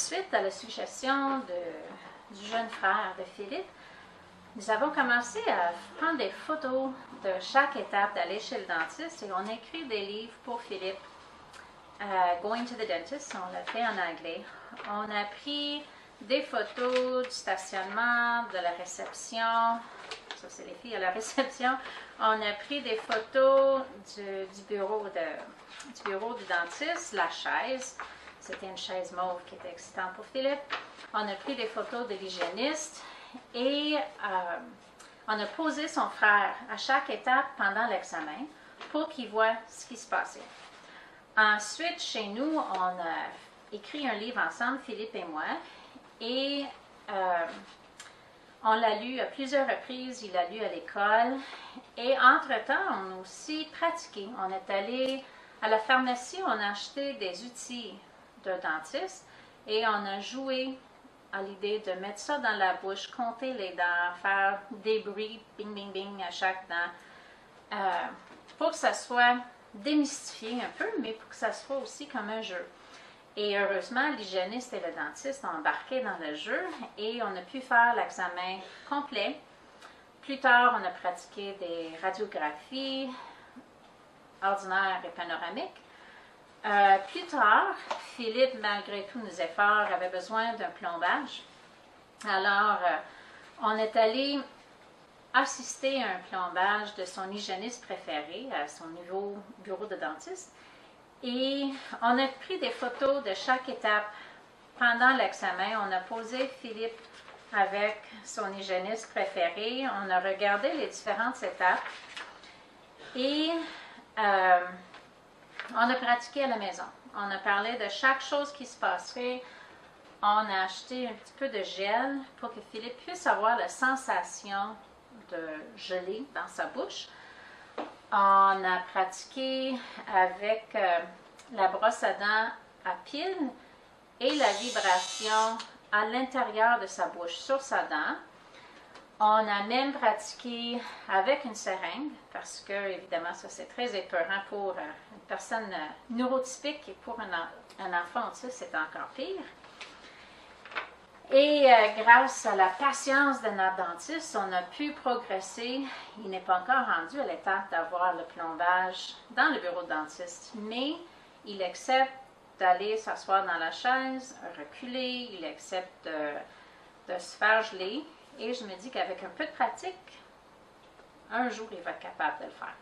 suite à la suggestion du jeune frère de Philippe, nous avons commencé à prendre des photos de chaque étape d'aller chez le dentiste et on a écrit des livres pour Philippe. Going to the dentist, on l'a fait en anglais. On a pris des photos du stationnement, de la réception. Ça, c'est les filles à la réception. On a pris des photos du bureau du dentiste, la chaise. C'était une chaise mauve qui était excitante pour Philippe. On a pris des photos de l'hygiéniste et on a posé son frère à chaque étape pendant l'examen pour qu'il voit ce qui se passait. Ensuite, chez nous, on a écrit un livre ensemble, Philippe et moi, et on l'a lu à plusieurs reprises, il l'a lu à l'école, et entre-temps, on a aussi pratiqué. On est allé à la pharmacie, on a acheté des outils de dentiste, et on a joué à l'idée de mettre ça dans la bouche, compter les dents, faire des bruits, bing, bing, bing, à chaque dent, pour que ça soit démystifié un peu, mais pour que ça soit aussi comme un jeu. Et heureusement, l'hygiéniste et le dentiste ont embarqué dans le jeu et on a pu faire l'examen complet. Plus tard, on a pratiqué des radiographies ordinaires et panoramiques. Plus tard, Philippe, malgré tous nos efforts, avait besoin d'un plombage. Alors, on est allé assister à un plombage de son hygiéniste préféré à son nouveau bureau de dentiste. Et on a pris des photos de chaque étape pendant l'examen. On a posé Philippe avec son hygiéniste préféré. On a regardé les différentes étapes. Et on a pratiqué à la maison. On a parlé de chaque chose qui se passerait. On a acheté un petit peu de gel pour que Philippe puisse avoir la sensation de gelée dans sa bouche. On a pratiqué avec la brosse à dents à pile et la vibration à l'intérieur de sa bouche, sur sa dent. On a même pratiqué avec une seringue, parce que, évidemment, ça c'est très épeurant pour une personne neurotypique et pour un enfant autiste, c'est encore pire. Et grâce à la patience de notre dentiste, on a pu progresser. Il n'est pas encore rendu à l'étape d'avoir le plombage dans le bureau de dentiste, mais il accepte d'aller s'asseoir dans la chaise, reculer, il accepte de se faire geler. Et je me dis qu'avec un peu de pratique, un jour, il va être capable de le faire.